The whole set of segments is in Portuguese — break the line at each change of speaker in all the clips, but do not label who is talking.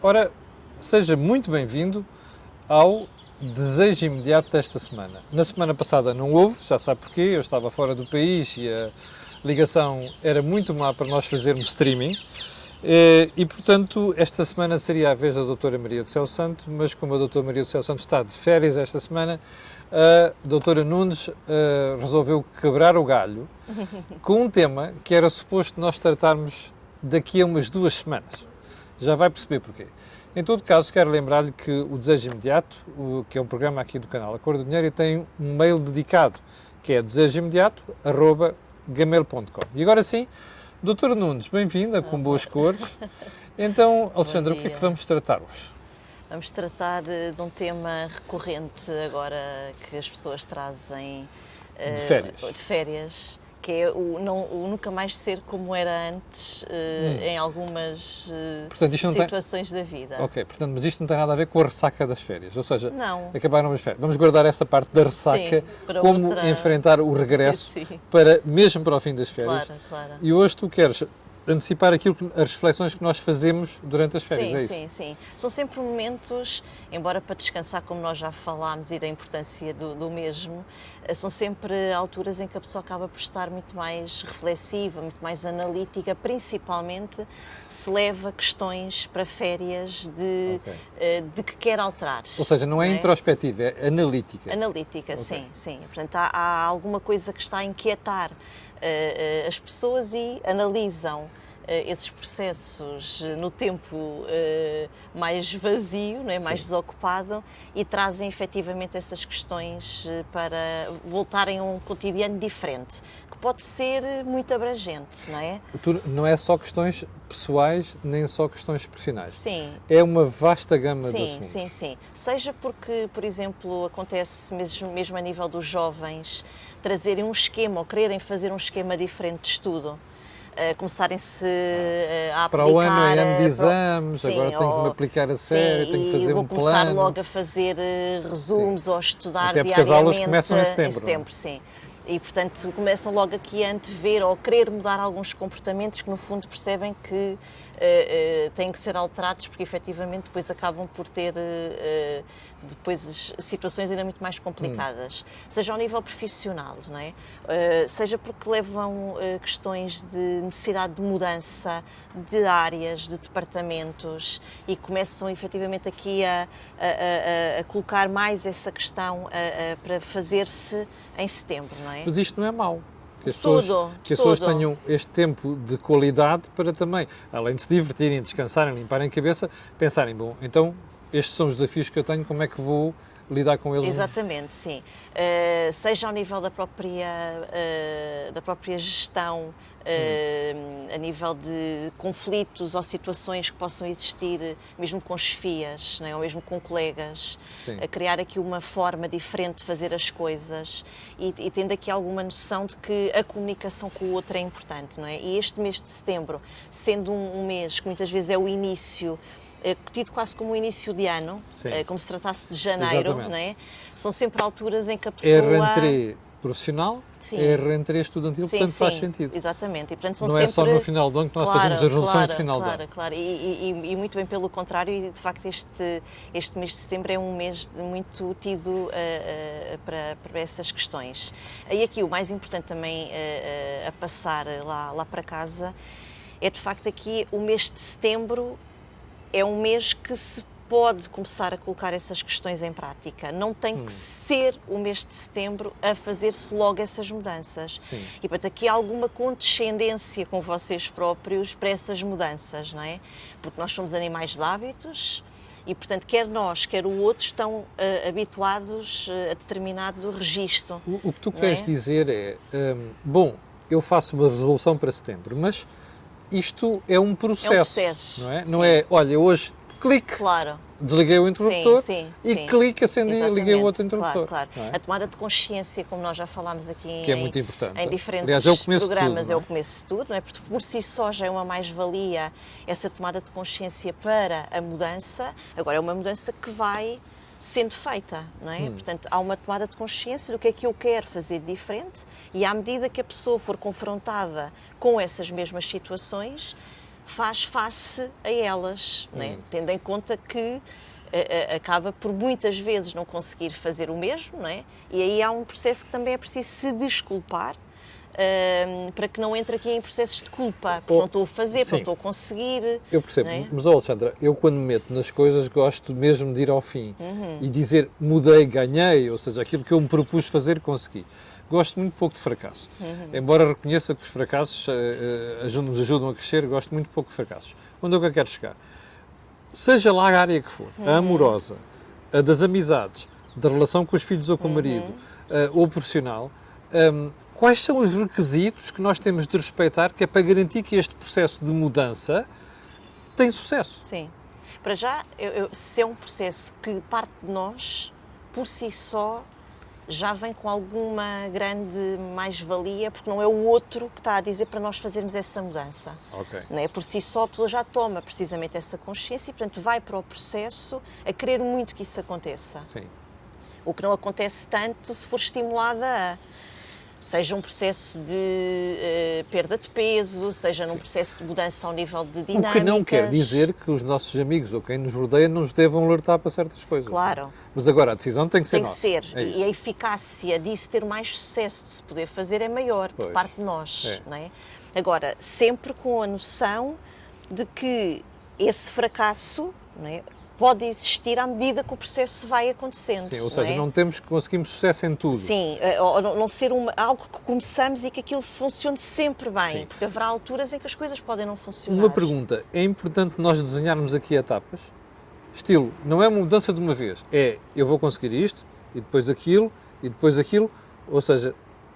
Ora, seja muito bem-vindo ao desejo imediato desta semana. Na semana passada não houve, já sabe porquê, eu estava fora do país e a ligação era muito má para nós fazermos streaming. E, portanto, esta semana seria a vez da doutora Maria do Céu Santo, mas como a doutora Maria do Céu Santo está de férias esta semana, a doutora Nunes resolveu quebrar o galho com um tema que era suposto nós tratarmos daqui a umas 2 semanas. Já vai perceber porquê. Em todo caso, quero lembrar-lhe que o Desejo Imediato, que é um programa aqui do canal A Cor do Dinheiro, tem um mail dedicado, que é desejoimediato@gmail.com. E agora sim, doutora Nunes, bem-vinda, com boas cores. Então, Alexandra, o que é que vamos tratar hoje?
Vamos tratar de um tema recorrente agora que as pessoas trazem
de
férias, que é o nunca mais ser como era antes em algumas situações da vida.
Ok, portanto, mas isto não tem nada a ver com a ressaca das férias, ou seja,
não.
Acabaram as férias. Vamos guardar essa parte da ressaca, como enfrentar o regresso, mesmo para o fim das férias.
Claro.
E hoje tu queres antecipar as reflexões que nós fazemos durante as férias, é isso?
Sim. São sempre momentos, embora para descansar, como nós já falámos, e da importância do mesmo, são sempre alturas em que a pessoa acaba por estar muito mais reflexiva, muito mais analítica, principalmente se leva questões para férias de que quer alterar.
Ou seja, não é introspectiva, é analítica.
Analítica, sim. Portanto, há alguma coisa que está a inquietar as pessoas e analisam esses processos no tempo mais vazio, não é? Mais desocupado, e trazem efetivamente essas questões para voltarem a um cotidiano diferente, que pode ser muito abrangente, não é?
Não é só questões pessoais, nem só questões profissionais.
Sim.
É uma vasta gama de assuntos.
Sim. Seja porque, por exemplo, acontece mesmo a nível dos jovens trazerem um esquema ou quererem fazer um esquema diferente de estudo. Começarem-se a aplicar...
Para o ano é ano de exames, agora tenho que me aplicar a sério, tenho que fazer um plano.
Vou começar logo a fazer resumos ou a estudar
até porque
diariamente.
As aulas começam em setembro.
Sim. E, portanto, começam logo aqui a antever ou querer mudar alguns comportamentos que, no fundo, percebem que têm que ser alterados, porque, efetivamente, depois acabam por ter depois situações ainda muito mais complicadas. Seja ao nível profissional, não é? Seja porque levam questões de necessidade de mudança de áreas, de departamentos, e começam, efetivamente, aqui a colocar mais essa questão para fazer-se em setembro, não é?
Mas isto não é mau. Que as pessoas tenham este tempo de qualidade para também, além de se divertirem, descansarem, limparem a cabeça, pensarem, bom, então estes são os desafios que eu tenho, como é que vou lidar com eles?
Exatamente, sim. Seja ao nível da própria gestão, a nível de conflitos ou situações que possam existir, mesmo com chefias, não é? Ou mesmo com colegas, a criar aqui uma forma diferente de fazer as coisas e tendo aqui alguma noção de que a comunicação com o outro é importante, não é? E este mês de setembro, sendo um mês que muitas vezes é o início, tido quase como o início de ano, como se tratasse de janeiro, não é? São sempre alturas em que a pessoa...
É rentrée profissional, é rentrée estudantil, portanto faz sentido.
Exatamente. E, portanto, são
não
sempre...
é só no final do ano que nós fazemos as resoluções de final do ano.
Claro. E muito bem pelo contrário, e de facto este mês de setembro é um mês muito tido para essas questões. E aqui o mais importante também a passar lá para casa é de facto aqui o mês de setembro é um mês que se pode começar a colocar essas questões em prática. Não tem que ser o mês de setembro a fazer-se logo essas mudanças.
Sim.
E, portanto, aqui há alguma condescendência com vocês próprios para essas mudanças, não é? Porque nós somos animais de hábitos e, portanto, quer nós, quer o outro estão habituados a determinado registro.
O que tu queres dizer é, bom, eu faço uma resolução para setembro, mas isto é um processo, não é? Não é, olha, hoje clique, desliguei o interruptor clique, acendi e liguei o outro interruptor.
Claro. É? A tomada de consciência, como nós já falámos aqui
que é muito importante.
Em diferentes
Aliás, é o começo
programas,
de tudo,
é o começo de tudo, não é? Porque por si só já é uma mais-valia essa tomada de consciência para a mudança. Agora, é uma mudança que vai sendo feita, não é? Portanto, há uma tomada de consciência do que é que eu quero fazer diferente e à medida que a pessoa for confrontada com essas mesmas situações, faz face a elas, não é? Tendo em conta que acaba por muitas vezes não conseguir fazer o mesmo, não é? E aí há um processo que também é preciso se desculpar, para que não entre aqui em processos de culpa, porque não estou a fazer, porque não estou a conseguir.
Eu percebo,
não é?
mas Alexandra, eu quando me meto nas coisas gosto mesmo de ir ao fim e dizer mudei, ganhei, ou seja, aquilo que eu me propus fazer, consegui. Gosto muito pouco de fracasso. Embora reconheça que os fracassos nos ajudam a crescer, gosto muito pouco de fracassos. Onde é que eu quero chegar? Seja lá a área que for, a amorosa, a das amizades, da relação com os filhos ou com o marido, ou profissional, quais são os requisitos que nós temos de respeitar, que é para garantir que este processo de mudança tem sucesso?
Sim. Para já, se é um processo que parte de nós, por si só, já vem com alguma grande mais-valia, porque não é o outro que está a dizer para nós fazermos essa mudança.
Ok.
Não é? Por si só, a pessoa já toma precisamente essa consciência e, portanto, vai para o processo a querer muito que isso aconteça.
Sim.
O que não acontece tanto se for estimulada a... Seja um processo de perda de peso, seja num processo de mudança ao nível de dinâmicas.
O que não quer dizer que os nossos amigos ou quem nos rodeia nos devam alertar para certas coisas.
Claro.
Mas agora a decisão tem que ser nossa.
Tem que ser.
É
E a eficácia disso ter mais sucesso de se poder fazer é maior por parte de nós. Não é? Agora, sempre com a noção de que esse fracasso, não é, pode existir à medida que o processo vai acontecendo.
Sim, ou seja,
não
conseguimos sucesso em tudo.
Sim, ou não ser algo que começamos e que aquilo funcione sempre bem,
Sim.
porque haverá alturas em que as coisas podem não funcionar.
Uma pergunta, é importante nós desenharmos aqui etapas? Estilo, não é uma mudança de uma vez, eu vou conseguir isto, e depois aquilo, ou seja,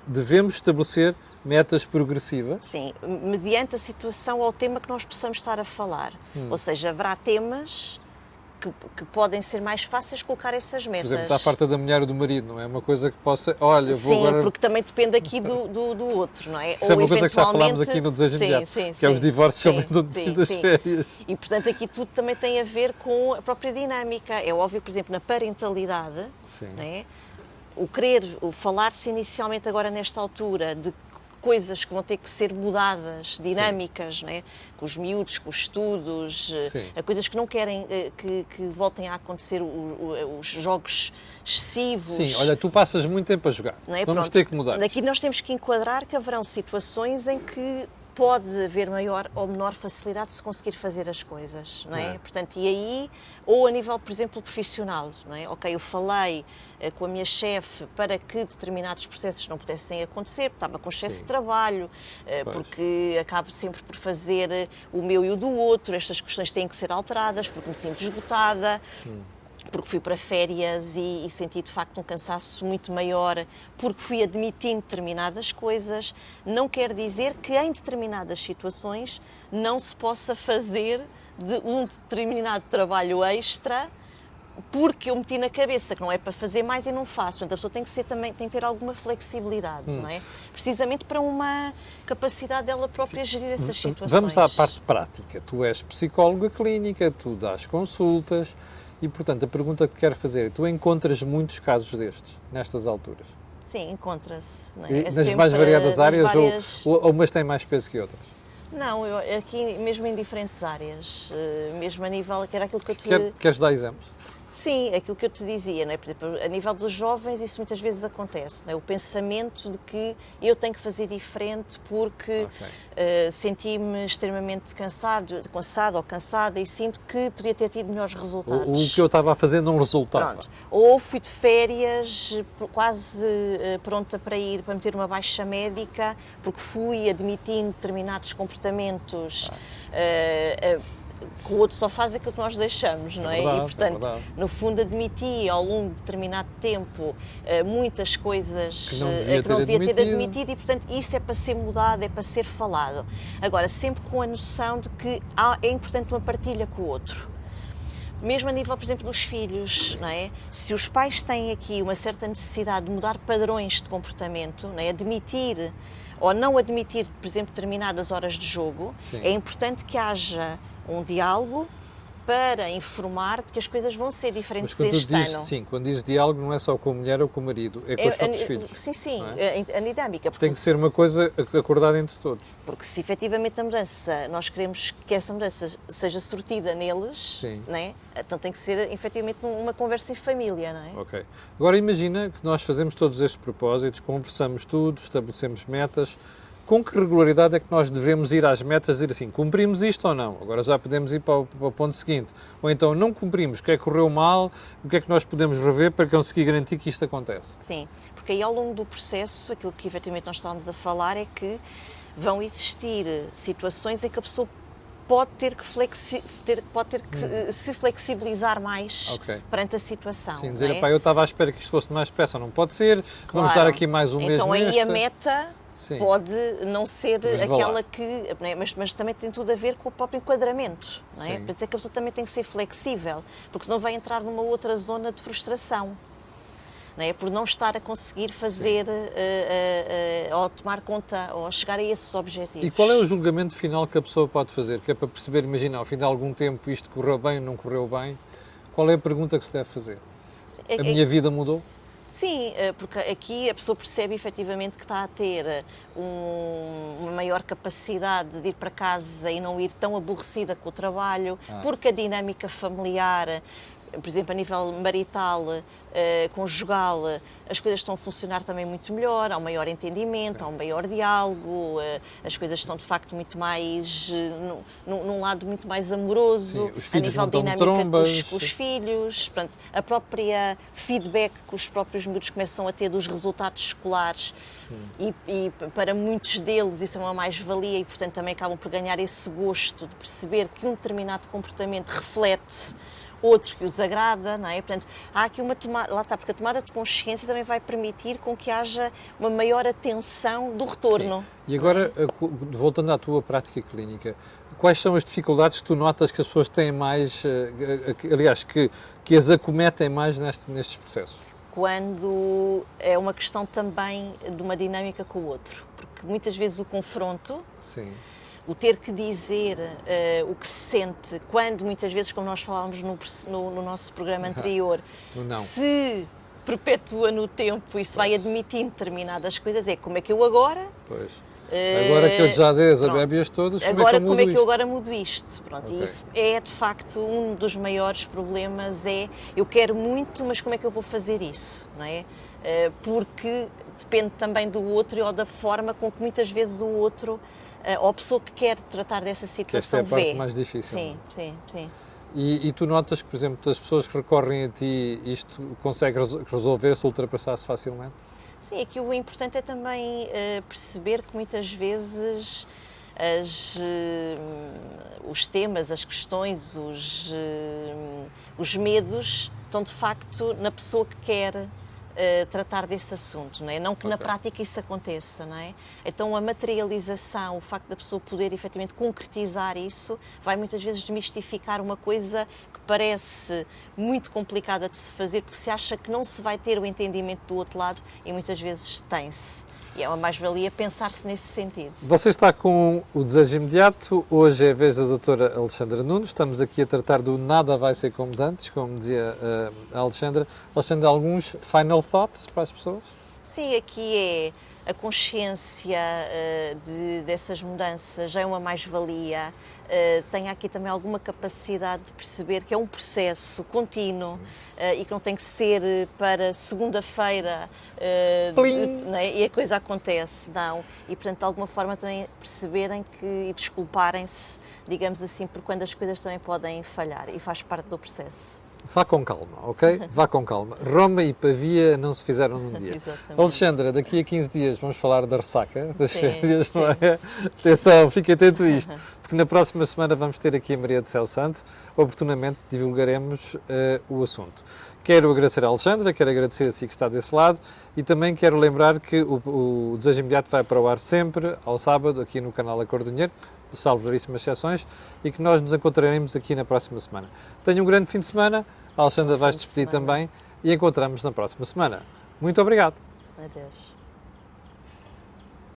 devemos estabelecer metas progressivas?
Sim, mediante a situação ou o tema que nós possamos estar a falar. Ou seja, haverá temas que podem ser mais fáceis de colocar essas metas.
Por exemplo, está a farta da mulher ou do marido, não é uma coisa que possa... Olha, vou
sim,
agora...
porque também depende aqui do outro, não é?
Isso é uma coisa que já falámos aqui no Desejo Imediato, que é os divórcios também depois das férias.
E, portanto, aqui tudo também tem a ver com a própria dinâmica. É óbvio, por exemplo, na parentalidade, não é? O falar-se inicialmente agora nesta altura de coisas que vão ter que ser mudadas, dinâmicas, não é? Com os miúdos, com os estudos, coisas que não querem que voltem a acontecer, os jogos excessivos.
Sim, olha, tu passas muito tempo a jogar,
não é?
Vamos ter que mudar.
Aqui nós temos que enquadrar que haverão situações em que pode haver maior ou menor facilidade de se conseguir fazer as coisas, não é? Portanto, e aí, ou a nível, por exemplo, profissional, não é? Ok, eu falei com a minha chefe para que determinados processos não pudessem acontecer, porque estava com excesso de trabalho, porque acabo sempre por fazer o meu e o do outro, estas questões têm que ser alteradas, porque me sinto esgotada, porque fui para férias e senti de facto um cansaço muito maior, porque fui admitindo determinadas coisas. Não quer dizer que em determinadas situações não se possa fazer de um determinado trabalho extra porque eu meti na cabeça que não é para fazer mais e não faço. Portanto, a pessoa tem que ter alguma flexibilidade, não é? Precisamente para uma capacidade dela própria gerir essas situações.
Vamos à parte prática. Tu és psicóloga clínica, tu dás consultas e, portanto, a pergunta que quero fazer é: tu encontras muitos casos destes, nestas alturas?
Sim, encontra-se.
Nas mais variadas áreas ou umas têm mais peso que outras?
Não, aqui mesmo em diferentes áreas, mesmo a nível, que era aquilo que eu te...
Queres dar exemplos?
Sim, aquilo que eu te dizia, não é? Por exemplo, a nível dos jovens isso muitas vezes acontece, não é? O pensamento de que eu tenho que fazer diferente porque senti-me extremamente cansada ou cansada e sinto que podia ter tido melhores resultados.
O que eu estava a fazer não resultava.
Pronto. Ou fui de férias quase pronta para meter uma baixa médica porque fui admitindo determinados comportamentos que o outro só faz aquilo que nós deixamos, não é?
Verdade,
e, portanto, no fundo, admiti ao longo de determinado tempo muitas coisas
que não devia ter admitido
e, portanto, isso é para ser mudado, é para ser falado. Agora, sempre com a noção de que é importante uma partilha com o outro. Mesmo a nível, por exemplo, dos filhos, não é? Se os pais têm aqui uma certa necessidade de mudar padrões de comportamento, não é? Admitir ou não admitir, por exemplo, determinadas horas de jogo, é importante que haja um diálogo para informar de que as coisas vão ser diferentes
Mas
este ano.
Sim, quando diz diálogo não é só com a mulher ou com o marido, é com os próprios filhos.
Sim, sim,
é?
a dinâmica.
Tem que ser uma coisa acordada entre todos.
Porque se efetivamente a mudança, nós queremos que essa mudança seja sortida neles, não é? Então tem que ser efetivamente uma conversa em família, não é?
Ok. Agora imagina que nós fazemos todos estes propósitos, conversamos tudo, estabelecemos metas. Com que regularidade é que nós devemos ir às metas e dizer assim, cumprimos isto ou não? Agora já podemos ir para o ponto seguinte. Ou então, não cumprimos, o que é que correu mal, o que é que nós podemos rever para conseguir garantir que isto acontece?
Sim, porque aí ao longo do processo, aquilo que efetivamente nós estávamos a falar é que vão existir situações em que a pessoa pode ter que se flexibilizar mais perante a situação.
Sim, dizer, eu estava à espera que isto fosse mais peça, não pode ser, vamos dar aqui mais um mês
então aí
nesta.
a meta... Sim. Pode não ser aquela que... Mas também tem tudo a ver com o próprio enquadramento, não é? Para dizer que a pessoa também tem que ser flexível, porque senão vai entrar numa outra zona de frustração, não é? Por não estar a conseguir fazer, ou tomar conta, ou chegar a esses objetivos.
E qual é o julgamento final que a pessoa pode fazer? Que é para perceber, imagina, ao fim de algum tempo isto correu bem ou não correu bem, qual é a pergunta que se deve fazer? Sim, a minha vida mudou?
Sim, porque aqui a pessoa percebe efetivamente que está a ter uma maior capacidade de ir para casa e não ir tão aborrecida com o trabalho, porque a dinâmica familiar, por exemplo, a nível marital, conjugal, as coisas estão a funcionar também muito melhor, há um maior entendimento, há um maior diálogo, as coisas estão de facto muito mais, num lado muito mais amoroso, a nível dinâmica com os filhos, portanto, a própria feedback que os próprios miúdos começam a ter dos resultados escolares e para muitos deles isso é uma mais-valia e portanto também acabam por ganhar esse gosto de perceber que um determinado comportamento reflete outro que os agrada, não é? Portanto, há aqui uma tomada, lá está, porque a tomada de consciência também vai permitir com que haja uma maior atenção do retorno.
Sim. E agora, voltando à tua prática clínica, quais são as dificuldades que tu notas que as pessoas têm mais, aliás, que as acometem mais nestes processos?
Quando é uma questão também de uma dinâmica com o outro, porque muitas vezes o confronto...
Sim.
O ter que dizer o que se sente, quando muitas vezes, como nós falávamos no nosso programa anterior, se perpetua no tempo e se vai admitindo determinadas coisas, é como é que eu agora...
Pois. Agora que eu já dei as abébias todas, como é que eu agora
mudo isto? Pronto, e isso é de facto um dos maiores problemas, eu quero muito, mas como é que eu vou fazer isso, não é? Porque depende também do outro ou da forma com que muitas vezes o outro... ou a pessoa que quer tratar dessa situação
esta é a parte mais difícil.
Sim, sim, sim.
E tu notas que, por exemplo, das pessoas que recorrem a ti, isto consegue resolver-se, ultrapassar-se facilmente?
Sim, aqui o importante é também perceber que muitas vezes os temas, as questões, os medos estão de facto na pessoa que quer tratar desse assunto, não é? Não que na prática isso aconteça, não é? Então a materialização, o facto da pessoa poder efetivamente concretizar isso, vai muitas vezes desmistificar uma coisa que parece muito complicada de se fazer, porque se acha que não se vai ter o entendimento do outro lado e muitas vezes tem-se. E é uma mais-valia pensar-se nesse sentido.
Você está com o Desejo Imediato. Hoje é a vez da doutora Alexandra Nunes. Estamos aqui a tratar do nada vai ser como dantes, como dizia a Alexandra. Alexandra, alguns final thoughts para as pessoas?
Sim, aqui é a consciência dessas mudanças, já é uma mais-valia. Tenha aqui também alguma capacidade de perceber que é um processo contínuo e que não tem que ser para segunda-feira e a coisa acontece, não. E, portanto, de alguma forma também perceberem e desculparem-se, digamos assim, por quando as coisas também podem falhar e faz parte do processo.
Vá com calma, ok? Vá com calma. Roma e Pavia não se fizeram num dia.
Exatamente.
Alexandra, daqui a 15 dias vamos falar da ressaca, das férias, não é? Atenção, fique atento a isto, porque na próxima semana vamos ter aqui a Maria do Céu Santo, oportunamente divulgaremos o assunto. Quero agradecer a Alexandra, quero agradecer a si que está desse lado e também quero lembrar que o Desejo Imediato vai para o ar sempre, ao sábado, aqui no canal A Cor do Dinheiro, salvo raríssimas exceções, e que nós nos encontraremos aqui na próxima semana. Tenha um grande fim de semana, a Alexandra vai se despedir também e encontramos na próxima semana. Muito obrigado.
Adeus.